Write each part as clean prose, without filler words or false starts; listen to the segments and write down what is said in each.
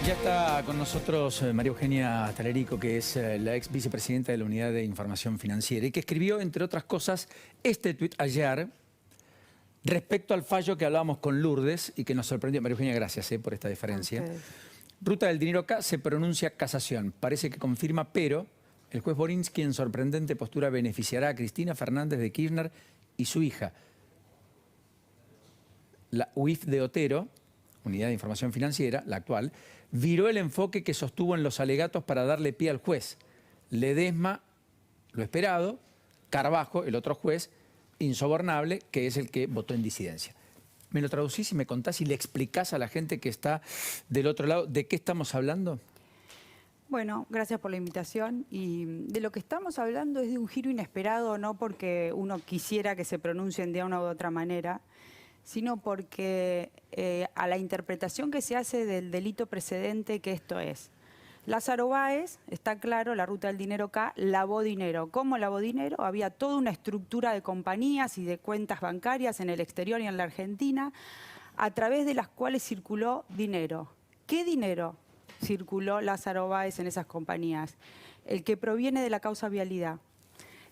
Ya está con nosotros María Eugenia Talerico, que es la ex vicepresidenta de la Unidad de Información Financiera y que escribió, entre otras cosas, este tuit ayer respecto al fallo que hablábamos con Lourdes y que nos sorprendió. María Eugenia, gracias por esta deferencia. Okay. Ruta del dinero acá se pronuncia casación. Parece que confirma, pero el juez Borinsky en sorprendente postura beneficiará a Cristina Fernández de Kirchner y su hija. La UIF de Otero, Unidad de Información Financiera, la actual, viró el enfoque que sostuvo en los alegatos para darle pie al juez. Ledesma, lo esperado; Carbajo, el otro juez, insobornable, que es el que votó en disidencia. ¿Me lo traducís y me contás y le explicás a la gente que está del otro lado de qué estamos hablando? Bueno, gracias por la invitación. Y de lo que estamos hablando es de un giro inesperado, no porque uno quisiera que se pronuncien de una u otra manera, sino porque a la interpretación que se hace del delito precedente que esto es. Lázaro Báez, está claro, la ruta del dinero acá, lavó dinero. ¿Cómo lavó dinero? Había toda una estructura de compañías y de cuentas bancarias en el exterior y en la Argentina, a través de las cuales circuló dinero. ¿Qué dinero circuló Lázaro Báez en esas compañías? El que proviene de la causa vialidad.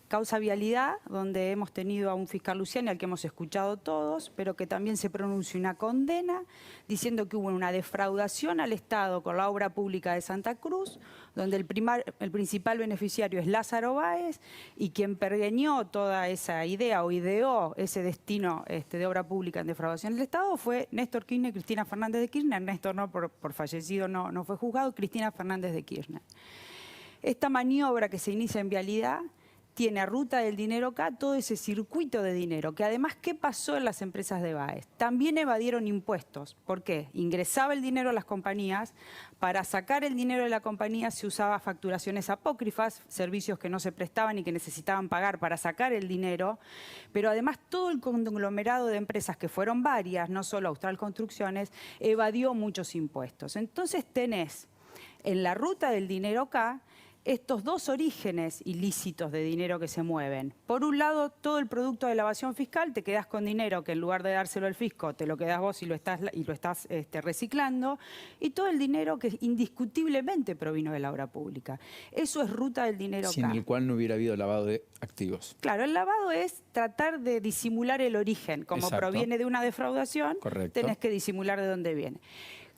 Causa vialidad, donde hemos tenido a un fiscal Luciani, al que hemos escuchado todos, pero que también se pronunció una condena diciendo que hubo una defraudación al Estado con la obra pública de Santa Cruz, donde el principal beneficiario es Lázaro Báez, y quien pergeñó toda esa idea o ideó ese destino de obra pública en defraudación del Estado fue Néstor Kirchner y Cristina Fernández de Kirchner. Néstor no, por fallecido no fue juzgado, Cristina Fernández de Kirchner. Esta maniobra que se inicia en vialidad tiene a ruta del dinero acá todo ese circuito de dinero, que además, ¿qué pasó en las empresas de Báez? También evadieron impuestos. ¿Por qué? Ingresaba el dinero a las compañías, para sacar el dinero de la compañía se usaba facturaciones apócrifas, servicios que no se prestaban y que necesitaban pagar para sacar el dinero, pero además todo el conglomerado de empresas, que fueron varias, no solo Austral Construcciones, evadió muchos impuestos. Entonces tenés en la ruta del dinero acá estos dos orígenes ilícitos de dinero que se mueven. Por un lado, todo el producto de la evasión fiscal, te quedás con dinero que en lugar de dárselo al fisco, te lo quedás vos y lo estás reciclando, y todo el dinero que indiscutiblemente provino de la obra pública. Eso es ruta del dinero sin el cual no hubiera habido lavado de activos. Claro, el lavado es tratar de disimular el origen. Como Exacto. Proviene de una defraudación, Correcto. Tenés que disimular de dónde viene.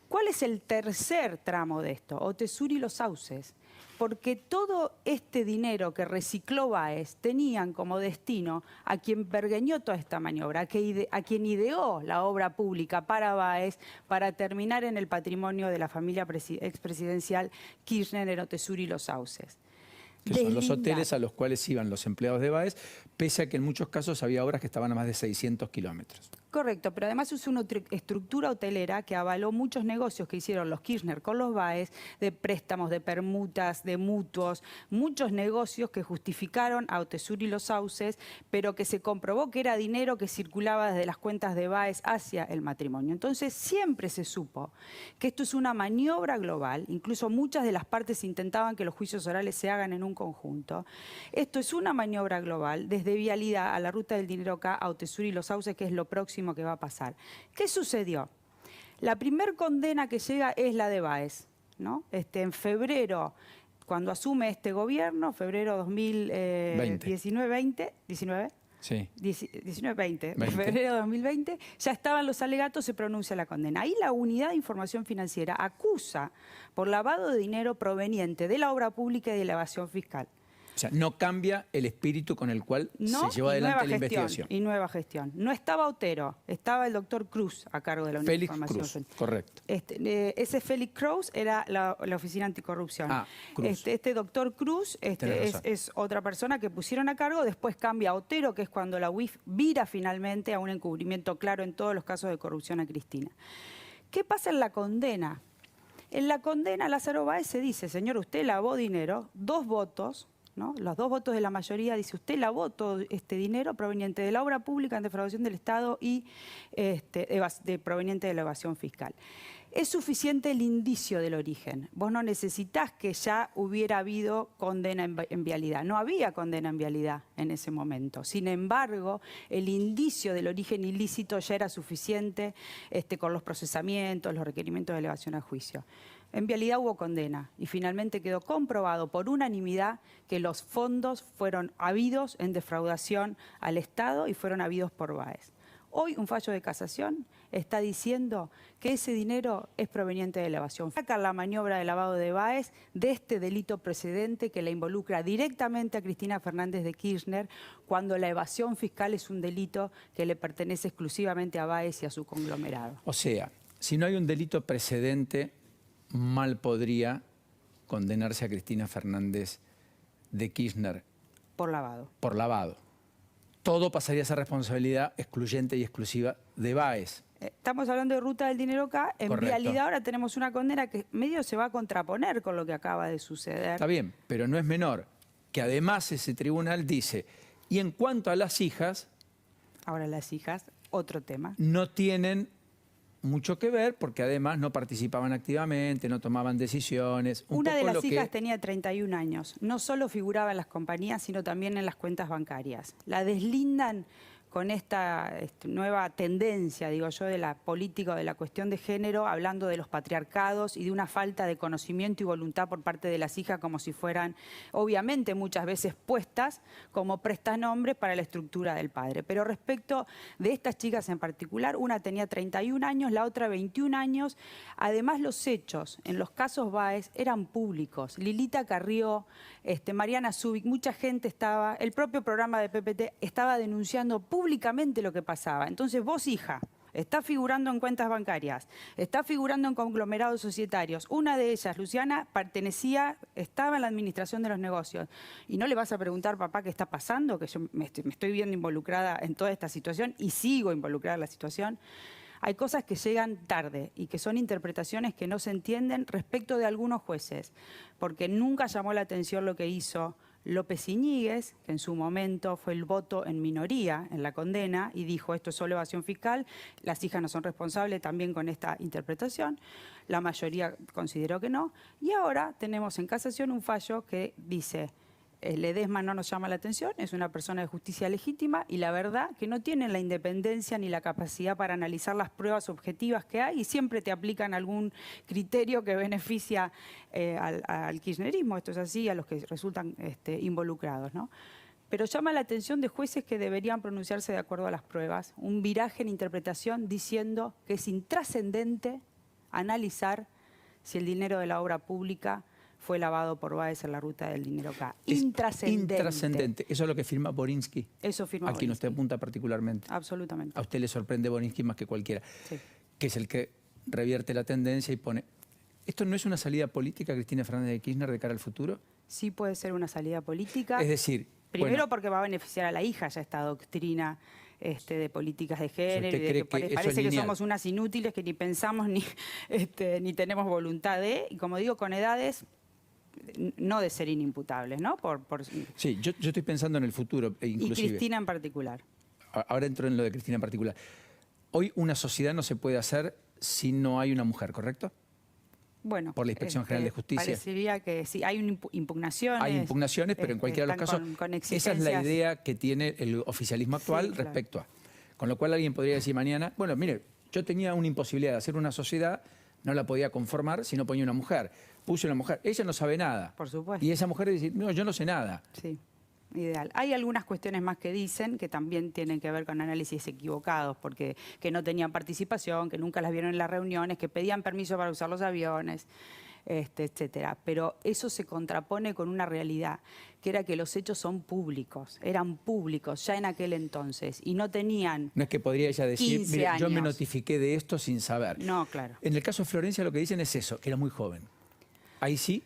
¿Cuál es el tercer tramo de esto? Otesur y los sauces. Porque todo este dinero que recicló Báez tenían como destino a quien pergeñó toda esta maniobra, a quien ideó la obra pública para Báez, para terminar en el patrimonio de la familia expresidencial Kirchner en Otesur y los sauces. Que son los hoteles a los cuales iban los empleados de Báez, pese a que en muchos casos había obras que estaban a más de 600 kilómetros. Correcto, pero además es una estructura hotelera que avaló muchos negocios que hicieron los Kirchner con los Báez, de préstamos, de permutas, de mutuos, muchos negocios que justificaron a Otesur y los sauces, pero que se comprobó que era dinero que circulaba desde las cuentas de Báez hacia el matrimonio. Entonces siempre se supo que esto es una maniobra global, incluso muchas de las partes intentaban que los juicios orales se hagan en un conjunto. Esto es una maniobra global, desde vialidad a la ruta del dinero acá, a Otesur y los sauces, que es lo próximo que va a pasar. ¿Qué sucedió? La primer condena que llega es la de Báez, ¿no? En febrero, cuando asume este gobierno, febrero 2019-20, Sí. 19-20, febrero de 2020, ya estaban los alegatos, se pronuncia la condena. Ahí la Unidad de Información Financiera acusa por lavado de dinero proveniente de la obra pública y de la evasión fiscal. O sea, no cambia el espíritu con el cual se llevó adelante la investigación. Y nueva gestión. No estaba Otero, estaba el doctor Cruz a cargo de la Unidad de Información. Félix Cruz, correcto. Ese Félix Cruz era la Oficina Anticorrupción. Cruz. Este doctor Cruz es otra persona que pusieron a cargo, después cambia a Otero, que es cuando la UIF vira finalmente a un encubrimiento claro en todos los casos de corrupción a Cristina. ¿Qué pasa en la condena? En la condena Lázaro Báez se dice, señor, usted lavó dinero, 2 votos, ¿no? Los 2 votos de la mayoría dice, usted lavó todo este dinero proveniente de la obra pública en defraudación del Estado y proveniente de la evasión fiscal. Es suficiente el indicio del origen. Vos no necesitás que ya hubiera habido condena en vialidad. No había condena en vialidad en ese momento. Sin embargo, el indicio del origen ilícito ya era suficiente con los procesamientos, los requerimientos de elevación a juicio. En vialidad hubo condena y finalmente quedó comprobado por unanimidad que los fondos fueron habidos en defraudación al Estado y fueron habidos por Báez. Hoy un fallo de casación está diciendo que ese dinero es proveniente de elevación. Sacar la maniobra de lavado de Báez de este delito precedente que la involucra directamente a Cristina Fernández de Kirchner cuando la evasión fiscal es un delito que le pertenece exclusivamente a Báez y a su conglomerado. O sea, si no hay un delito precedente, mal podría condenarse a Cristina Fernández de Kirchner. Por lavado. Por lavado. Todo pasaría a ser responsabilidad excluyente y exclusiva de Báez. Estamos hablando de ruta del dinero acá. En Correcto. vialidad ahora tenemos una condena que medio se va a contraponer con lo que acaba de suceder. Está bien, pero no es menor que además ese tribunal dice, y en cuanto a las hijas, Ahora las hijas, otro tema. no tienen mucho que ver porque además no participaban activamente, no tomaban decisiones. Una de las hijas tenía 31 años. No solo figuraba en las compañías, sino también en las cuentas bancarias. La deslindan con esta nueva tendencia, digo yo, de la política o de la cuestión de género, hablando de los patriarcados y de una falta de conocimiento y voluntad por parte de las hijas, como si fueran, obviamente, muchas veces puestas como prestanombres para la estructura del padre. Pero respecto de estas chicas en particular, una tenía 31 años, la otra 21 años. Además, los hechos en los casos Báez eran públicos. Lilita Carrió, Mariana Zubik, mucha gente estaba, el propio programa de PPT estaba denunciando públicamente lo que pasaba. Entonces vos, hija, está figurando en cuentas bancarias, está figurando en conglomerados societarios. Una de ellas, Luciana, estaba en la administración de los negocios. Y no le vas a preguntar, papá, ¿qué está pasando? Que yo me estoy viendo involucrada en toda esta situación y sigo involucrada en la situación. Hay cosas que llegan tarde y que son interpretaciones que no se entienden respecto de algunos jueces, porque nunca llamó la atención lo que hizo López Iñiguez, que en su momento fue el voto en minoría en la condena y dijo esto es solo evasión fiscal, las hijas no son responsables también con esta interpretación, la mayoría consideró que no, y ahora tenemos en casación un fallo que dice Ledesma no nos llama la atención, es una persona de justicia legítima y la verdad que no tienen la independencia ni la capacidad para analizar las pruebas objetivas que hay y siempre te aplican algún criterio que beneficia al kirchnerismo, esto es así, a los que resultan involucrados, ¿no? Pero llama la atención de jueces que deberían pronunciarse de acuerdo a las pruebas, un viraje en interpretación diciendo que es intrascendente analizar si el dinero de la obra pública fue lavado por Báez en la ruta del dinero acá. Intrascendente. Intrascendente. Eso es lo que firma Borinsky. Eso firma a quien Borinsky. usted apunta particularmente. Absolutamente. A usted le sorprende Borinsky más que cualquiera. Sí. Que es el que revierte la tendencia y pone... ¿Esto no es una salida política, Cristina Fernández de Kirchner, de cara al futuro? Sí puede ser una salida política. Es decir... Primero bueno, porque va a beneficiar a la hija ya esta doctrina de políticas de género. ¿usted Y de cree que que eso parece es que lineal? somos unas inútiles que ni pensamos ni tenemos voluntad de, y como digo, con edades no de ser inimputables, ¿no? Sí, yo estoy pensando en el futuro, inclusive. Y Cristina en particular. Ahora entro en lo de Cristina en particular. Hoy una sociedad no se puede hacer si no hay una mujer, ¿correcto? Bueno, Por la Inspección General de Justicia. Parecería que sí, hay impugnaciones. Hay impugnaciones, pero en cualquiera de los casos, con esa es la exigencias. idea que tiene el oficialismo actual Sí, claro. respecto a. Con lo cual alguien podría decir mañana, bueno, mire, yo tenía una imposibilidad de hacer una sociedad, no la podía conformar si no ponía una mujer. Puse una mujer, ella no sabe nada. Por supuesto. Y esa mujer dice, no, yo no sé nada. Sí, ideal. Hay algunas cuestiones más que dicen que también tienen que ver con análisis equivocados, porque que no tenían participación, que nunca las vieron en las reuniones, que pedían permiso para usar los aviones, etcétera. Pero eso se contrapone con una realidad, que era que los hechos son públicos, eran públicos ya en aquel entonces y no tenían... No es que podría ella decir, 15 mire, yo me años. notifiqué de esto sin saber. No, claro. En el caso de Florencia lo que dicen es eso, que era muy joven. Ahí sí,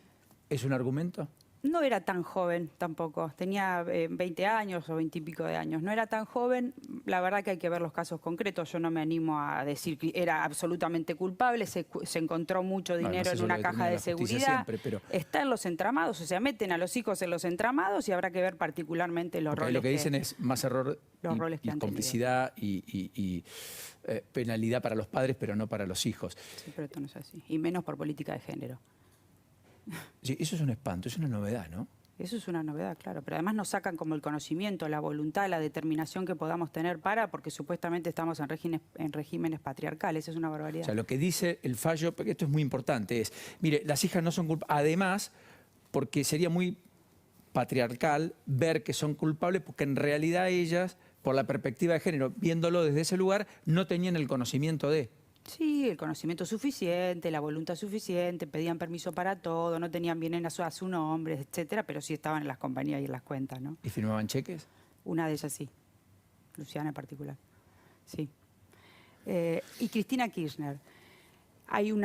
¿es un argumento? No era tan joven tampoco, tenía 20 años o 20 y pico de años. No era tan joven, la verdad que hay que ver los casos concretos. Yo no me animo a decir que era absolutamente culpable, se encontró mucho dinero en una caja de seguridad. Siempre, está en los entramados, o sea, meten a los hijos en los entramados y habrá que ver particularmente los roles. Lo que dicen es más error y complicidad y penalidad para los padres, pero no para los hijos. Sí, pero esto no es así, y menos por política de género. Sí, eso es un espanto, es una novedad, ¿no? Eso es una novedad, claro, pero además nos sacan como el conocimiento, la voluntad, la determinación que podamos tener porque supuestamente estamos en regímenes patriarcales, es una barbaridad. O sea, lo que dice el fallo, porque esto es muy importante, es, mire, las hijas no son culpables, además, porque sería muy patriarcal ver que son culpables, porque en realidad ellas, por la perspectiva de género, viéndolo desde ese lugar, no tenían el conocimiento de... Sí, el conocimiento suficiente, la voluntad suficiente, pedían permiso para todo, no tenían bien a su nombre, etcétera, pero sí estaban en las compañías y en las cuentas, ¿no? ¿Y firmaban cheques? Una de ellas sí, Luciana en particular, sí. Y Cristina Kirchner. Hay un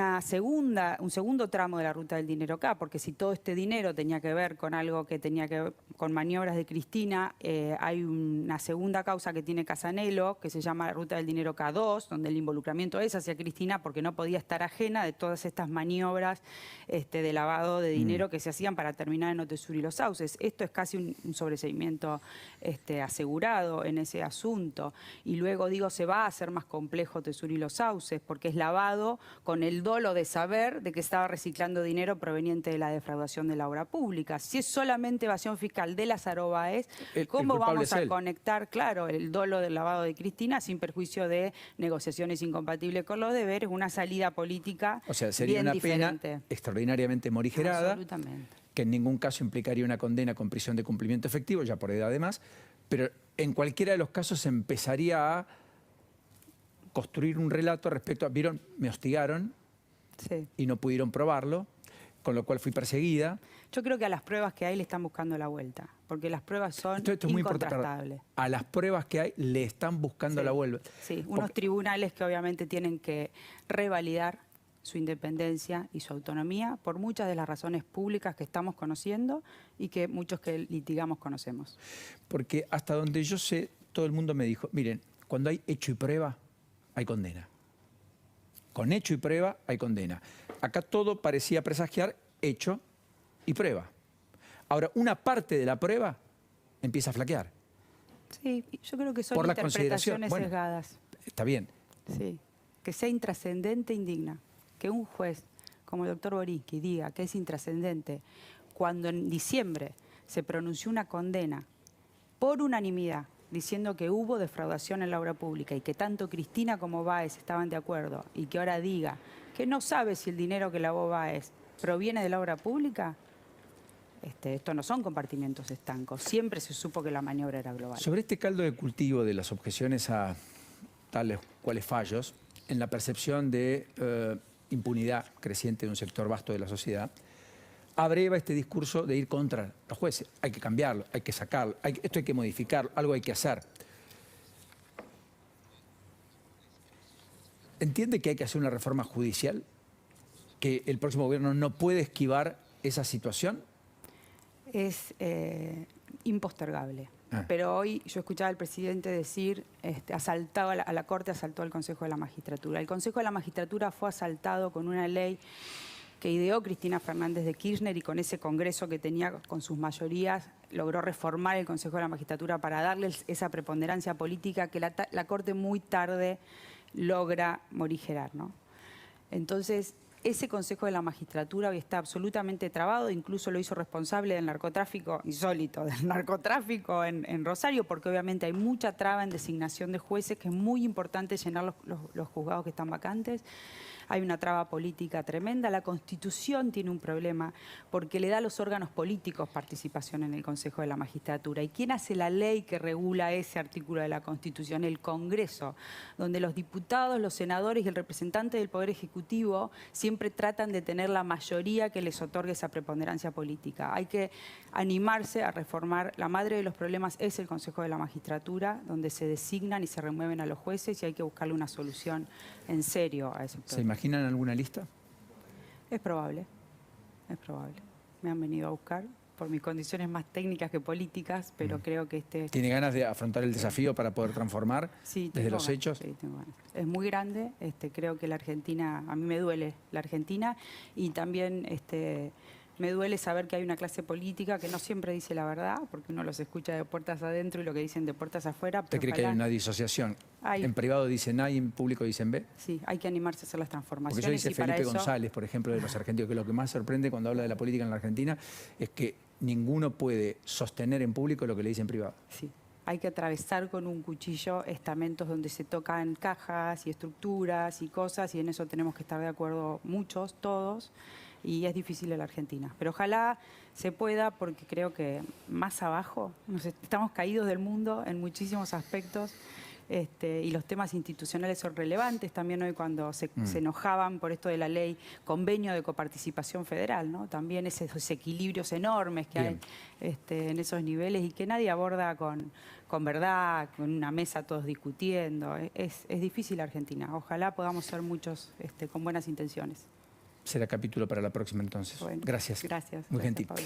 segundo tramo de la ruta del dinero acá, porque si todo este dinero tenía que ver con algo que tenía que ver con maniobras de Cristina, hay una segunda causa que tiene Casanelo, que se llama la ruta del dinero K2, donde el involucramiento es hacia Cristina porque no podía estar ajena de todas estas maniobras de lavado de dinero que se hacían para terminar en Otesur y los Sauces. Esto es casi un sobreseimiento asegurado en ese asunto. Y luego, digo, se va a hacer más complejo Otesur y los Sauces, porque es lavado con el dolo de saber de que estaba reciclando dinero proveniente de la defraudación de la obra pública. Si es solamente evasión fiscal de Lázaro Báez, ¿cómo vamos a conectar, claro, el dolo del lavado de Cristina sin perjuicio de negociaciones incompatibles con los deberes, una salida política bien diferente? O sea, sería una pena extraordinariamente morigerada, absolutamente, que en ningún caso implicaría una condena con prisión de cumplimiento efectivo, ya por edad además, pero en cualquiera de los casos se empezaría a construir un relato respecto a, vieron, me hostigaron sí, y no pudieron probarlo, con lo cual fui perseguida. Yo creo que a las pruebas que hay le están buscando la vuelta, porque las pruebas son esto es muy incontrastables. A las pruebas que hay le están buscando la vuelta. Sí, unos tribunales que obviamente tienen que revalidar su independencia y su autonomía por muchas de las razones públicas que estamos conociendo y que muchos que litigamos conocemos. Porque hasta donde yo sé, todo el mundo me dijo, miren, cuando hay hecho y prueba, hay condena. Con hecho y prueba hay condena. Acá todo parecía presagiar hecho y prueba. Ahora, una parte de la prueba empieza a flaquear. Sí, yo creo que son por la interpretaciones sesgadas. Está bien. Sí, que sea intrascendente indigna. Que un juez como el doctor Boriski diga que es intrascendente cuando en diciembre se pronunció una condena por unanimidad diciendo que hubo defraudación en la obra pública y que tanto Cristina como Báez estaban de acuerdo y que ahora diga que no sabe si el dinero que lavó Báez proviene de la obra pública, esto no son compartimientos estancos. Siempre se supo que la maniobra era global. Sobre este caldo de cultivo de las objeciones a tales cuales fallos, en la percepción de impunidad creciente de un sector vasto de la sociedad, abreva este discurso de ir contra los jueces. Hay que cambiarlo, hay que sacarlo, esto hay que modificarlo, algo hay que hacer. ¿Entiende que hay que hacer una reforma judicial? ¿Que el próximo gobierno no puede esquivar esa situación? Es impostergable. Pero hoy yo escuchaba al presidente decir, asaltado a la Corte, asaltó al Consejo de la Magistratura. El Consejo de la Magistratura fue asaltado con una ley que ideó Cristina Fernández de Kirchner y con ese Congreso que tenía con sus mayorías logró reformar el Consejo de la Magistratura para darles esa preponderancia política que la Corte muy tarde logra morigerar, ¿no? Entonces, ese Consejo de la Magistratura hoy está absolutamente trabado, incluso lo hizo responsable del narcotráfico, insólito, del narcotráfico en Rosario, porque obviamente hay mucha traba en designación de jueces, que es muy importante llenar los juzgados que están vacantes. Hay una traba política tremenda. La Constitución tiene un problema porque le da a los órganos políticos participación en el Consejo de la Magistratura. ¿Y quién hace la ley que regula ese artículo de la Constitución? El Congreso, donde los diputados, los senadores y el representante del Poder Ejecutivo siempre tratan de tener la mayoría que les otorgue esa preponderancia política. Hay que animarse a reformar. La madre de los problemas es el Consejo de la Magistratura, donde se designan y se remueven a los jueces y hay que buscarle una solución en serio a ese problema. ¿Se imaginan alguna lista? Es probable, es probable. Me han venido a buscar por mis condiciones más técnicas que políticas, pero creo que ¿Tiene ganas de afrontar el desafío para poder transformar sí, desde los ganas, hechos? Sí, tengo ganas. Es muy grande, creo que la Argentina, a mí me duele la Argentina y también me duele saber que hay una clase política que no siempre dice la verdad, porque uno los escucha de puertas adentro y lo que dicen de puertas afuera. ¿Usted cree que hay una disociación? En privado dicen A y en público dicen B. Sí, hay que animarse a hacer las transformaciones. Porque eso dice Felipe eso... González, por ejemplo, de los argentinos, que lo que más sorprende cuando habla de la política en la Argentina es que ninguno puede sostener en público lo que le dice en privado. Sí. Hay que atravesar con un cuchillo estamentos donde se tocan cajas y estructuras y cosas, y en eso tenemos que estar de acuerdo muchos, todos, y es difícil en la Argentina. Pero ojalá se pueda, porque creo que más abajo estamos caídos del mundo en muchísimos aspectos. Y los temas institucionales son relevantes también hoy cuando se enojaban por esto de la ley convenio de coparticipación federal, ¿no? También esos equilibrios enormes que hay en esos niveles y que nadie aborda con verdad, con una mesa todos discutiendo. Es difícil Argentina. Ojalá podamos ser muchos con buenas intenciones. Será capítulo para la próxima entonces. Bueno, gracias. Gracias. Muy Gracias, gentil. Pablo.